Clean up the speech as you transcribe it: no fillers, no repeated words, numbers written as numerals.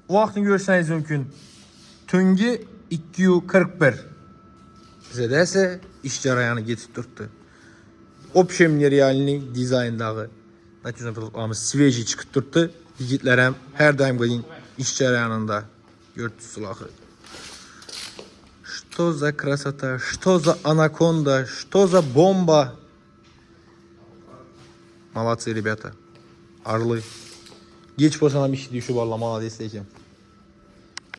O vaxtını görsəniz mümkün. Tüngi 241. Bizə də isə iş cərəyanı getib durdu. Общем realini dizayndağı. Nəticədə produktlarımız sveji çıxıb durdu. Yigitlərəm hər daim qoyun iş cərəyanında gördüsüz axı. Что за красота, что за анаконда, что за бомба. Молодцы, ребята. Arlı. Geç boşanam işi düşüb valla, malades deyəcəm.